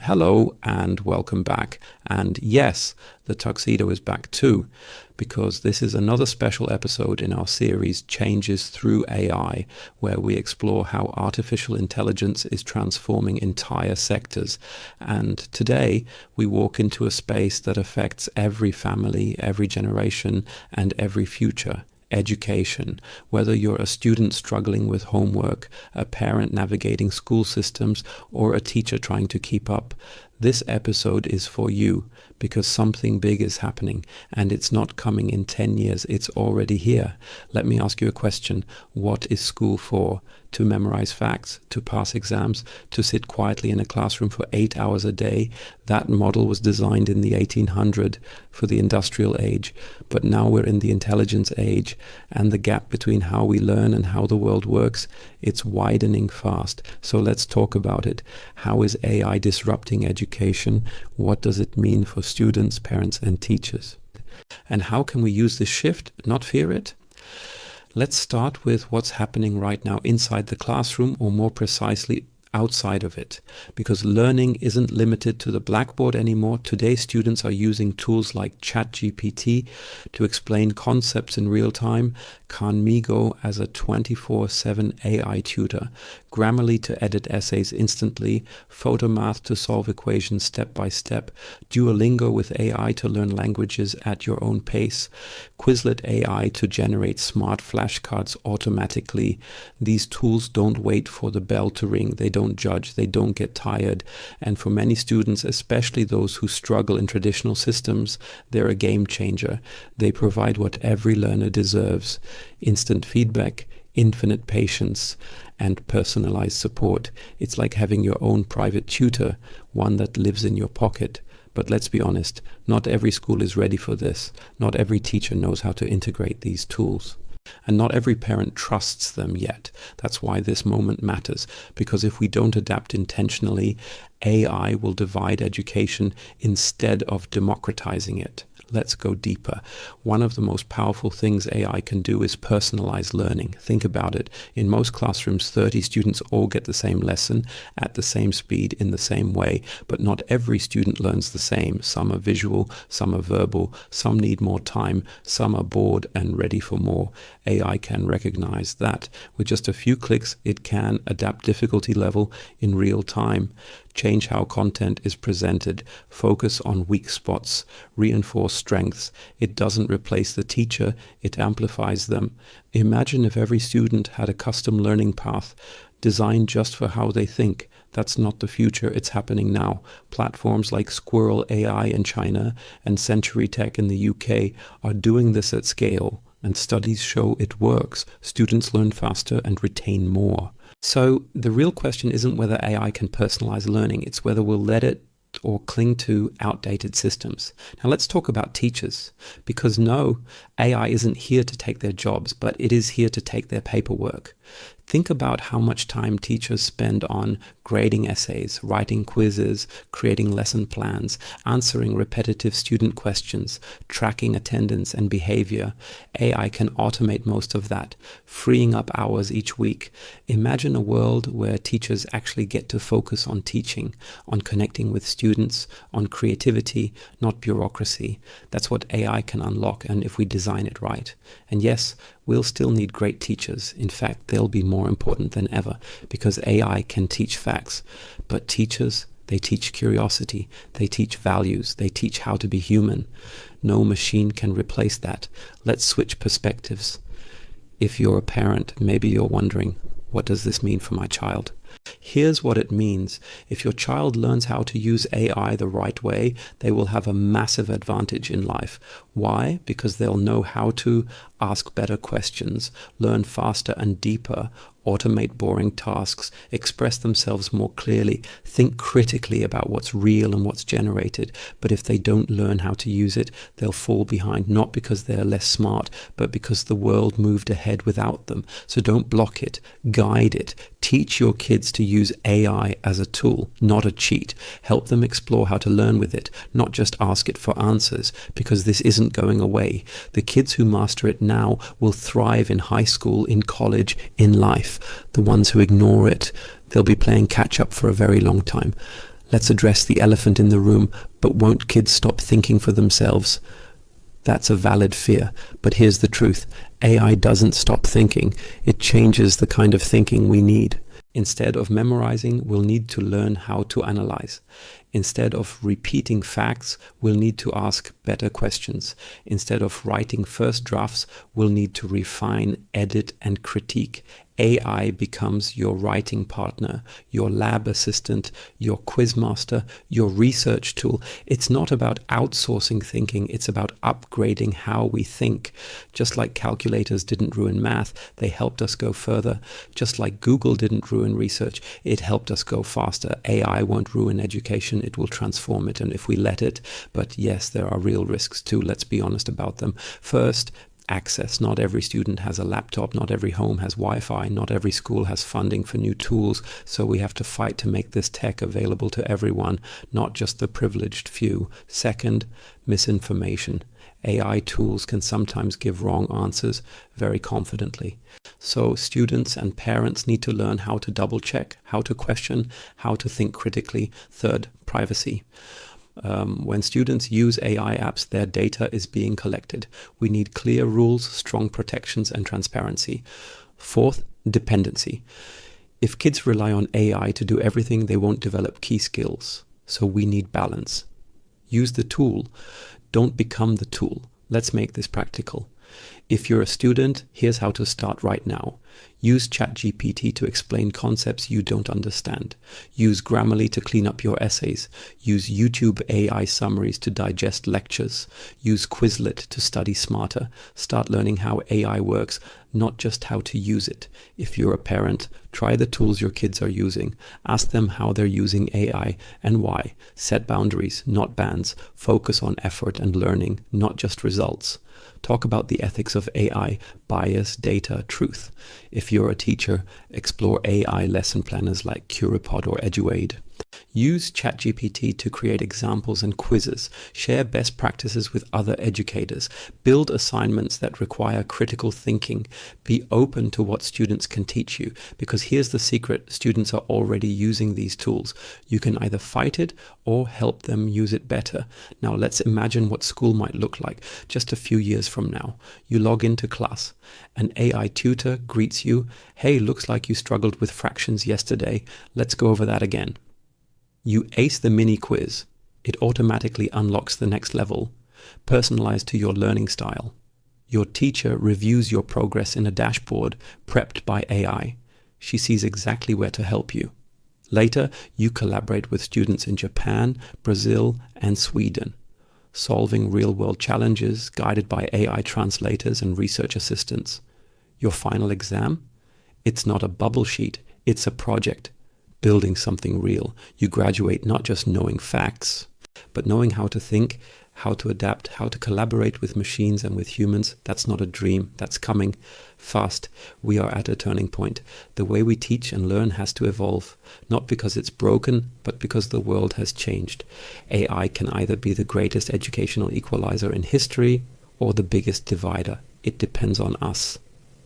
Hello and welcome back. And yes, the tuxedo is back too, because this is another special episode in our series Changes Through AI, where we explore how artificial intelligence is transforming entire sectors. And today we walk into a space that affects every family, every generation, and every future. Education. Whether you're a student struggling with homework, a parent navigating school systems, or a teacher trying to keep up, this episode is for you, because something big is happening, and it's not coming in 10 years, it's already here. Let me ask you a question. What is school for? To memorize facts, to pass exams, to sit quietly in a classroom for 8 hours a day? That model was designed in the 1800s for the industrial age, but now we're in the intelligence age, and the gap between how we learn and how the world works, it's widening fast. So let's talk about it. How is AI disrupting education? What does it mean for students, parents, and teachers? And how can we use this shift, not fear it? Let's start with what's happening right now inside the classroom, or more precisely, outside of it, because learning isn't limited to the blackboard anymore. Today, students are using tools like ChatGPT to explain concepts in real time, Khanmigo as a 24/7 AI tutor, Grammarly to edit essays instantly, Photomath to solve equations step by step, Duolingo with AI to learn languages at your own pace, Quizlet AI to generate smart flashcards automatically. These tools don't wait for the bell to ring. They don't judge, they don't get tired, and for many students, especially those who struggle in traditional systems, they're a game changer. They provide what every learner deserves: instant feedback, infinite patience, and personalized support. It's like having your own private tutor, one that lives in your pocket. But let's be honest, not every school is ready for this. Not every teacher knows how to integrate these tools. And not every parent trusts them yet. That's why this moment matters, because if we don't adapt intentionally, AI will divide education instead of democratizing it. Let's go deeper. One of the most powerful things AI can do is personalize learning. Think about it. In most classrooms, 30 students all get the same lesson at the same speed in the same way, but not every student learns the same. Some are visual, some are verbal, some need more time, some are bored and ready for more. AI can recognize that. With just a few clicks, it can adapt difficulty level in real time, change how content is presented, focus on weak spots, reinforce strengths. It doesn't replace the teacher, it amplifies them. Imagine if every student had a custom learning path designed just for how they think. That's not the future, it's happening now. Platforms like Squirrel AI in China and Century Tech in the UK are doing this at scale, and studies show it works. Students learn faster and retain more. So the real question isn't whether AI can personalize learning, it's whether we'll let it or cling to outdated systems. Now let's talk about teachers, because no, AI isn't here to take their jobs, but it is here to take their paperwork. Think about how much time teachers spend on grading essays, writing quizzes, creating lesson plans, answering repetitive student questions, tracking attendance and behavior. AI can automate most of that, freeing up hours each week. Imagine a world where teachers actually get to focus on teaching, on connecting with students, on creativity, not bureaucracy. That's what AI can unlock, and if we design it right. And yes, we'll still need great teachers. In fact, they'll be more important than ever, because AI can teach facts. But teachers, they teach curiosity, they teach values, they teach how to be human. No machine can replace that. Let's switch perspectives. If you're a parent, maybe you're wondering, what does this mean for my child? Here's what it means. If your child learns how to use AI the right way, they will have a massive advantage in life. Why? Because they'll know how to ask better questions, learn faster and deeper, automate boring tasks, express themselves more clearly, think critically about what's real and what's generated. But if they don't learn how to use it, they'll fall behind, not because they're less smart, but because the world moved ahead without them. So don't block it, guide it. Teach your kids to use AI as a tool, not a cheat. Help them explore how to learn with it, not just ask it for answers, because this isn't going away. The kids who master it now will thrive in high school, in college, in life. The ones who ignore it, they'll be playing catch up for a very long time. Let's address the elephant in the room, but won't kids stop thinking for themselves? That's a valid fear, but here's the truth. AI doesn't stop thinking. It changes the kind of thinking we need. Instead of memorizing, we'll need to learn how to analyze. Instead of repeating facts, we'll need to ask better questions. Instead of writing first drafts, we'll need to refine, edit, and critique. AI becomes your writing partner, your lab assistant, your quizmaster, your research tool. It's not about outsourcing thinking, it's about upgrading how we think. Just like calculators didn't ruin math, they helped us go further. Just like Google didn't ruin research, it helped us go faster. AI won't ruin education, it will transform it, and if we let it. But yes, there are real risks too, let's be honest about them. First, access. Not every student has a laptop, not every home has Wi-Fi, not every school has funding for new tools, so we have to fight to make this tech available to everyone, not just the privileged few. Second, misinformation. AI tools can sometimes give wrong answers very confidently. So students and parents need to learn how to double check, how to question, how to think critically. Third, privacy. When students use AI apps, their data is being collected. We need clear rules, strong protections, and transparency. Fourth, dependency. If kids rely on AI to do everything, they won't develop key skills. So we need balance. Use the tool. Don't become the tool. Let's make this practical. If you're a student, here's how to start right now. Use ChatGPT to explain concepts you don't understand. Use Grammarly to clean up your essays. Use YouTube AI summaries to digest lectures. Use Quizlet to study smarter. Start learning how AI works, not just how to use it. If you're a parent, try the tools your kids are using. Ask them how they're using AI and why. Set boundaries, not bans. Focus on effort and learning, not just results. Talk about the ethics of AI, bias, data, truth. If you're a teacher, explore AI lesson planners like Curipod or Eduade. Use ChatGPT to create examples and quizzes. Share best practices with other educators. Build assignments that require critical thinking. Be open to what students can teach you, because here's the secret: students are already using these tools. You can either fight it or help them use it better. Now let's imagine what school might look like just a few years from now. You log into class. An AI tutor greets you. Hey, looks like you struggled with fractions yesterday. Let's go over that again. You ace the mini quiz. It automatically unlocks the next level, personalized to your learning style. Your teacher reviews your progress in a dashboard prepped by AI. She sees exactly where to help you. Later, you collaborate with students in Japan, Brazil, and Sweden, solving real-world challenges guided by AI translators and research assistants. Your final exam? It's not a bubble sheet, it's a project. Building something real. You graduate not just knowing facts, but knowing how to think, how to adapt, how to collaborate with machines and with humans. That's not a dream, that's coming fast. We are at a turning point. The way we teach and learn has to evolve, not because it's broken, but because the world has changed. AI can either be the greatest educational equalizer in history or the biggest divider. It depends on us.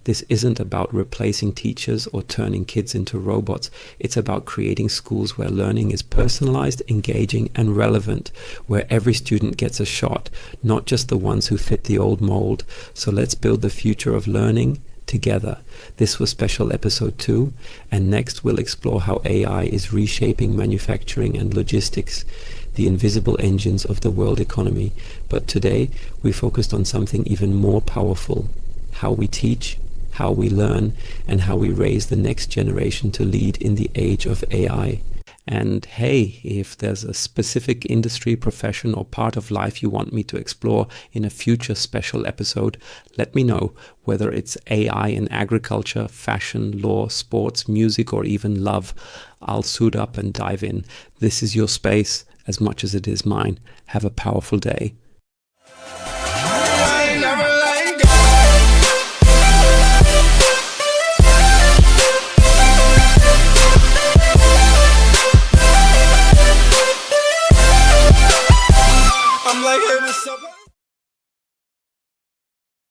This isn't about replacing teachers or turning kids into robots. It's about creating schools where learning is personalized, engaging, and relevant, where every student gets a shot, not just the ones who fit the old mold. So let's build the future of learning together. This was special episode 2, and next we'll explore how AI is reshaping manufacturing and logistics, the invisible engines of the world economy. But today we focused on something even more powerful: how we teach, how we learn, and how we raise the next generation to lead in the age of AI. And hey, if there's a specific industry, profession, or part of life you want me to explore in a future special episode, let me know. Whether it's AI in agriculture, fashion, law, sports, music, or even love, I'll suit up and dive in. This is your space as much as it is mine. Have a powerful day. I'm like, hey, what's up?